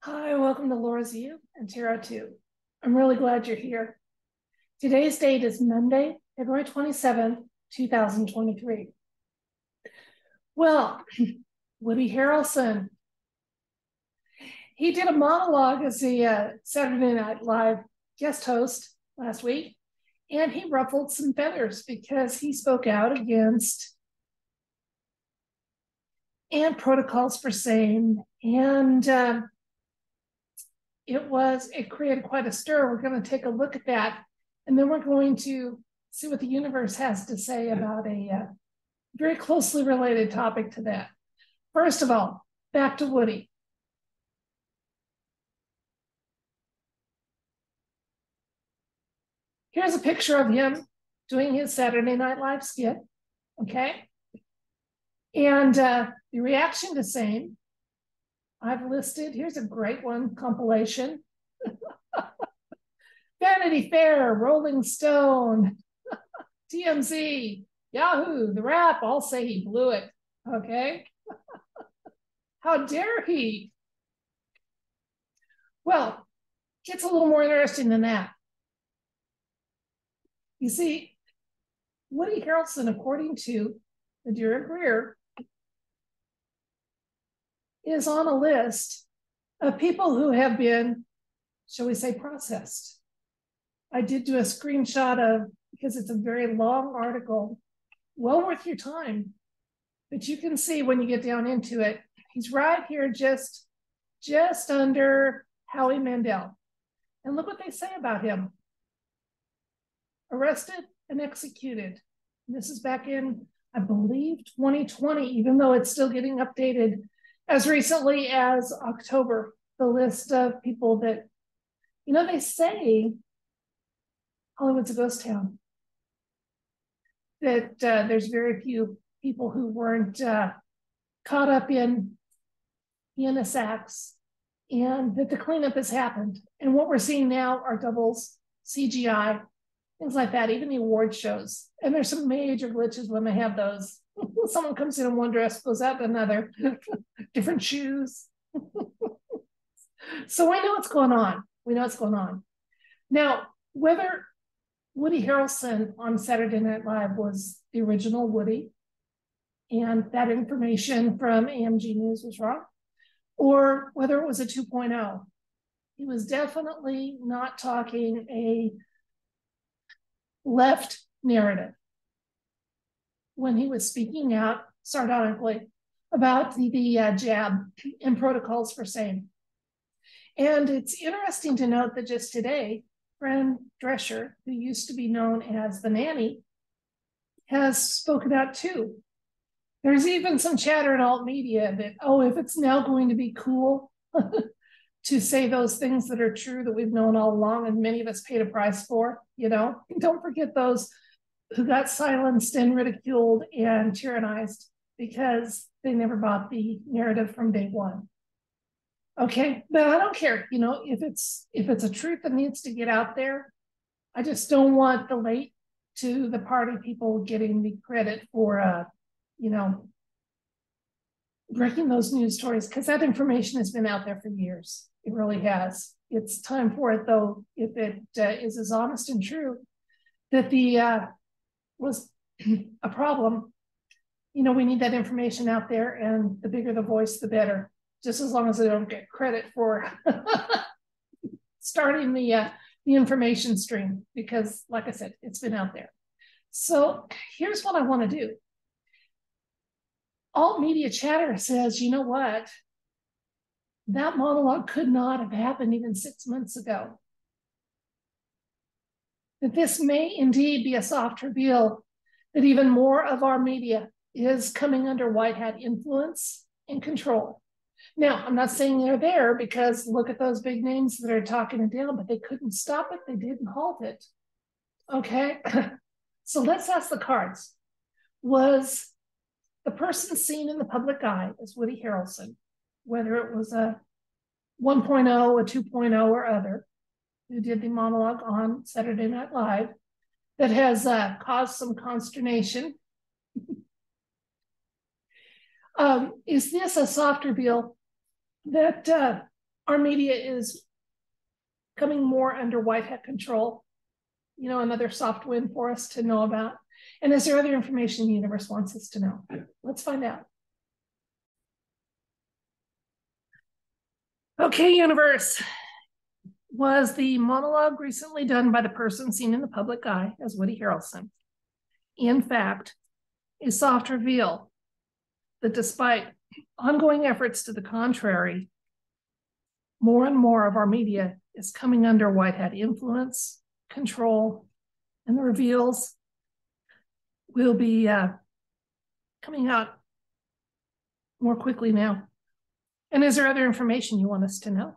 Hi, welcome to Laura's You and Tarot 2. I'm really glad you're here. Today's date is Monday, February 27th, 2023. Well, Woody Harrelson, he did a monologue as the Saturday Night Live guest host last week, and he ruffled some feathers because he spoke out against and protocols for same, and it created quite a stir. We're going to take a look at that, and then we're going to see what the universe has to say about a very closely related topic to that. First of all, back to Woody. Here's a picture of him doing his Saturday Night Live skit, okay? And the reaction to same, I've listed, here's a great one, compilation. Vanity Fair, Rolling Stone, TMZ, Yahoo, The Wrap, all say he blew it, okay? How dare he? Well, it gets a little more interesting than that. You see, Woody Harrelson, according to the Dear Greer, is on a list of people who have been, shall we say, processed. I did do a screenshot of, because it's a very long article, well worth your time. But you can see when you get down into it, he's right here just under Howie Mandel. And look what they say about him. Arrested and executed. And this is back in, I believe, 2020, even though it's still getting updated as recently as October, the list of people that, they say Hollywood's a ghost town, that there's very few people who weren't caught up in heinous acts, and that the cleanup has happened. And what we're seeing now are doubles, CGI, things like that, even the award shows. And there's some major glitches when they have those. Someone comes in one dress, goes out another, different shoes. So we know what's going on. Now, whether Woody Harrelson on Saturday Night Live was the original Woody, and that information from AMG News was wrong, or whether it was a 2.0, he was definitely not talking a left narrative when he was speaking out sardonically about the jab and protocols for same. And it's interesting to note that just today, Fran Drescher, who used to be known as the nanny, has spoken out too. There's even some chatter in alt media that, if it's now going to be cool to say those things that are true that we've known all along and many of us paid a price for, don't forget those who got silenced and ridiculed and tyrannized because they never bought the narrative from day one. Okay, but I don't care, if it's a truth that needs to get out there. I just don't want the late to the party people getting the credit for, breaking those news stories, because that information has been out there for years. It really has. It's time for it, though, if it is as honest and true that the was a problem. We need that information out there, and the bigger the voice, the better. Just as long as they don't get credit for starting the information stream, because, like I said, it's been out there. So here's what I want to do. Alt media chatter says, you know what? That monologue could not have happened even 6 months ago. That this may indeed be a soft reveal that even more of our media is coming under white hat influence and control. Now, I'm not saying they're there, because look at those big names that are talking it down, but they couldn't stop it. They didn't halt it. Okay? So let's ask the cards. Was the person seen in the public eye as Woody Harrelson, whether it was a 1.0, a 2.0, or other, who did the monologue on Saturday Night Live, that has caused some consternation? Is this a soft reveal that our media is coming more under white hat control. You know, another soft win for us to know about. And is there other information the universe wants us to know? Let's find out. Okay, universe. Was the monologue recently done by the person seen in the public eye as Woody Harrelson, in fact, a soft reveal that despite ongoing efforts to the contrary, more and more of our media is coming under white hat influence, control, and the reveals will be coming out more quickly now. And is there other information you want us to know?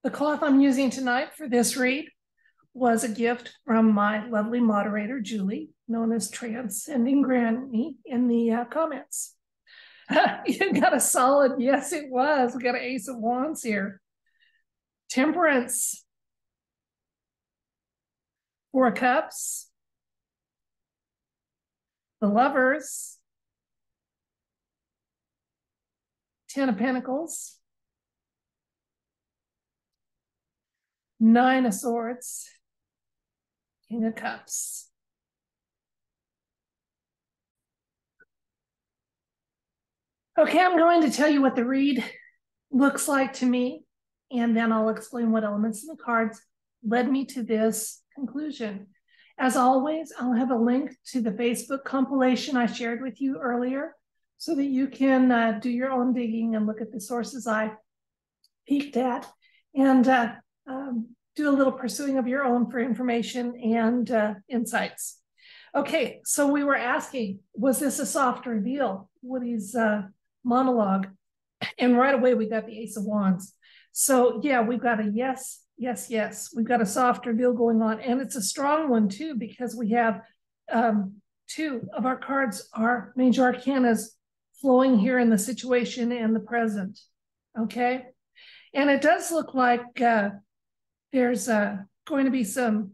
The cloth I'm using tonight for this read was a gift from my lovely moderator, Julie, known as Transcending Granny, in the comments. You got a solid, yes, it was. We got an Ace of Wands here. Temperance. Four of Cups. The Lovers. Ten of Pentacles. Nine of Swords. King of Cups. Okay, I'm going to tell you what the read looks like to me, and then I'll explain what elements in the cards led me to this conclusion. As always, I'll have a link to the Facebook compilation I shared with you earlier so that you can do your own digging and look at the sources I peeked at and do a little pursuing of your own for information and insights. Okay, so we were asking, was this a soft reveal? Woody's monologue. And right away, we got the Ace of Wands. So yeah, we've got a yes, yes, yes. We've got a soft reveal going on. And it's a strong one too, because we have two of our cards are major arcanas flowing here in the situation and the present. Okay. And it does look like there's going to be some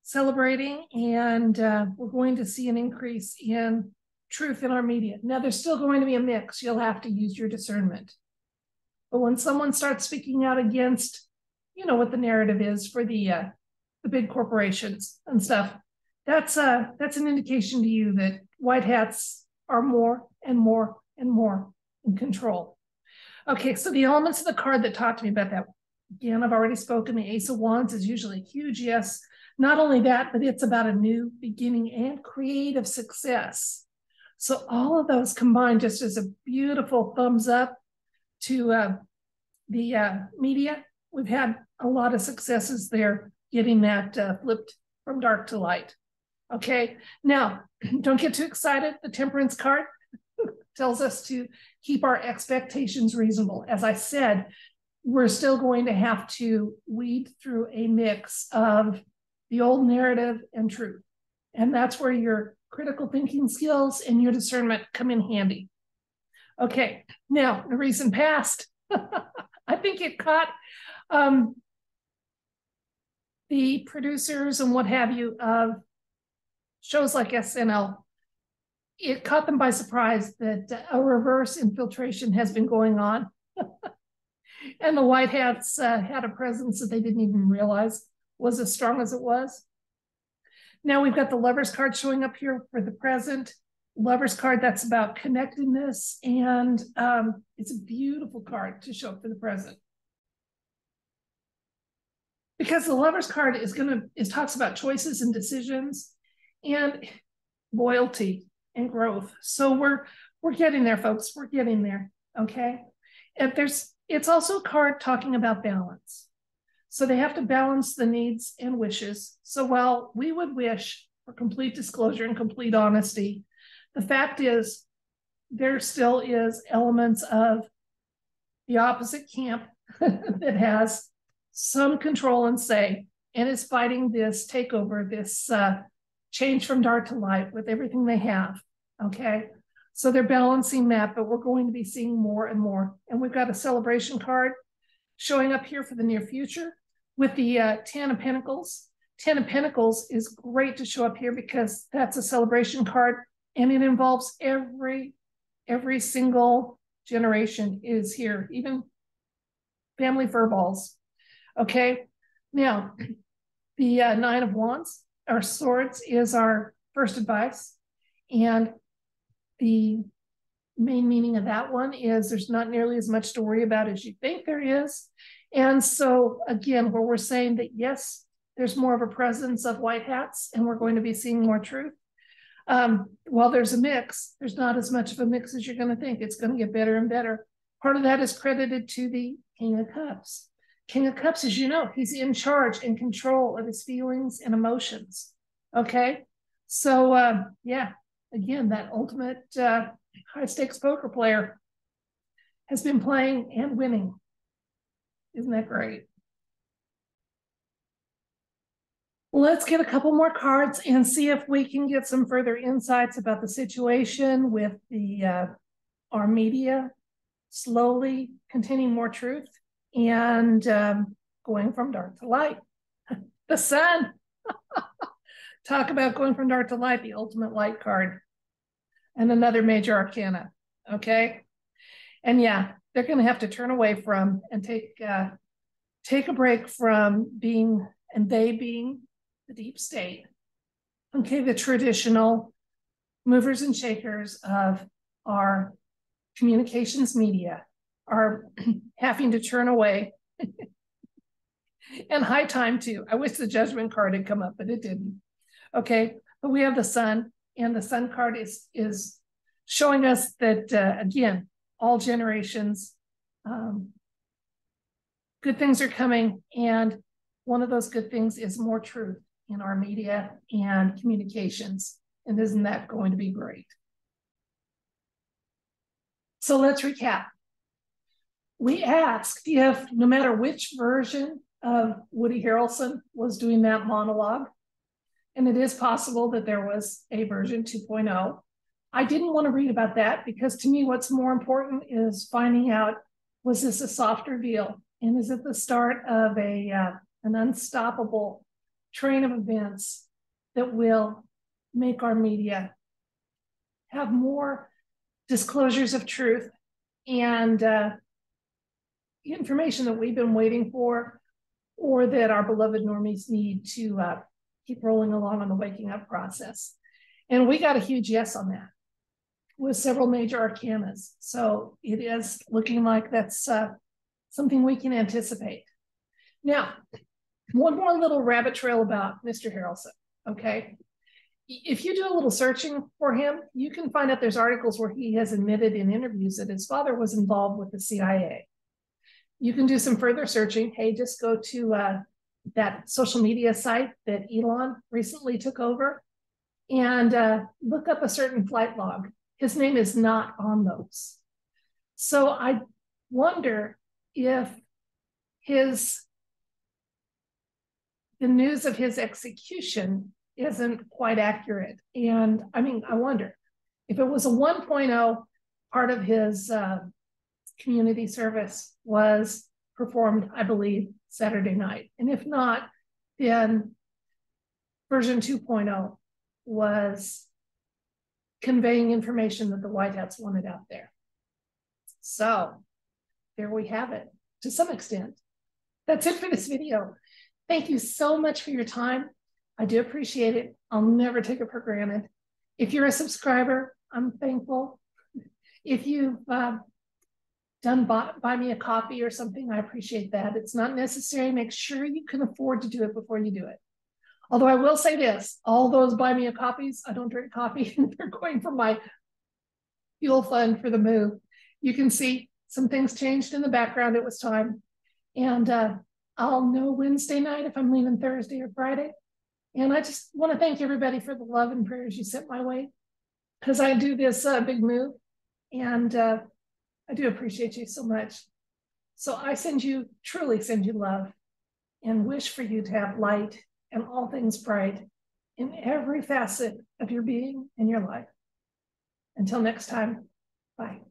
celebrating, and we're going to see an increase in truth in our media. Now, there's still going to be a mix. You'll have to use your discernment. But when someone starts speaking out against, you know, what the narrative is for the big corporations and stuff, that's an indication to you that white hats are more and more and more in control. Okay, so the elements of the card that talk to me about that, again, I've already spoken. The Ace of Wands is usually a huge yes. Not only that, but it's about a new beginning and creative success. So all of those combined just as a beautiful thumbs up to the media. We've had a lot of successes there, getting that flipped from dark to light. Okay, now don't get too excited. The Temperance card tells us to keep our expectations reasonable. As I said, we're still going to have to weed through a mix of the old narrative and truth. And that's where your critical thinking skills and your discernment come in handy. Okay, now, in the recent past, I think it caught the producers and what have you of shows like SNL. It caught them by surprise that a reverse infiltration has been going on. And the White Hats had a presence that they didn't even realize was as strong as it was. Now we've got the Lovers card showing up here for the present. Lovers card, that's about connectedness, and it's a beautiful card to show up for the present. Because the Lovers card talks about choices and decisions and loyalty and growth. So we're getting there, folks. We're getting there. Okay. And it's also a card talking about balance. So they have to balance the needs and wishes. So while we would wish for complete disclosure and complete honesty, the fact is there still is elements of the opposite camp that has some control and say, and is fighting this takeover, this change from dark to light with everything they have. Okay. So they're balancing that, but we're going to be seeing more and more. And we've got a celebration card showing up here for the near future with the 10 of Pentacles. Ten of Pentacles is great to show up here because that's a celebration card, and it involves every single generation is here, even family furballs. Okay, now the Nine of Wands, or Swords, is our first advice, and the main meaning of that one is there's not nearly as much to worry about as you think there is. And so again, where we're saying that yes, there's more of a presence of white hats and we're going to be seeing more truth. While there's a mix, there's not as much of a mix as you're going to think. It's going to get better and better. Part of that is credited to the King of Cups. King of Cups, as you know, he's in charge and control of his feelings and emotions. Okay, so yeah, again, that ultimate high stakes poker player has been playing and winning. Isn't that great? Let's get a couple more cards and see if we can get some further insights about the situation with the our media slowly containing more truth and going from dark to light. The sun. Talk about going from dark to light, the ultimate light card. And another major arcana, okay? And yeah, they're going to have to turn away from and take a break from being, and they being, the deep state. Okay, the traditional movers and shakers of our communications media are having to turn away. And high time too. I wish the Judgment card had come up, but it didn't. Okay, but we have the Sun, and the Sun card is showing us that, again, all generations, good things are coming, and one of those good things is more truth in our media and communications. And isn't that going to be great? So let's recap. We asked if no matter which version of Woody Harrelson was doing that monologue, and it is possible that there was a version 2.0. I didn't want to read about that because to me, what's more important is finding out, was this a soft reveal? And is it the start of an unstoppable train of events that will make our media have more disclosures of truth and information that we've been waiting for, or that our beloved normies need to keep rolling along on the waking up process? And we got a huge yes on that with several major arcanas. So it is looking like that's something we can anticipate. Now, one more little rabbit trail about Mr. Harrelson, okay? If you do a little searching for him, you can find out there's articles where he has admitted in interviews that his father was involved with the CIA. You can do some further searching. Hey, just go to that social media site that Elon recently took over and look up a certain flight log. His name is not on those. So I wonder if the news of his execution isn't quite accurate. And I mean, I wonder if it was a 1.0, part of his community service was performed, I believe, Saturday night. And if not, then version 2.0 was conveying information that the White Hats wanted out there. So there we have it, to some extent. That's it for this video. Thank you so much for your time. I do appreciate it. I'll never take it for granted. If you're a subscriber, I'm thankful. If you've done buy me a coffee or something, I appreciate that. It's not necessary. Make sure you can afford to do it before you do it. Although I will say this, all those buy me a coffees, I don't drink coffee, and they're going for my fuel fund for the move. You can see some things changed in the background. It was time. And I'll know Wednesday night if I'm leaving Thursday or Friday. And I just want to thank everybody for the love and prayers you sent my way as I do this big move. And I do appreciate you so much. So I truly send you love and wish for you to have light and all things bright in every facet of your being and your life. Until next time, bye.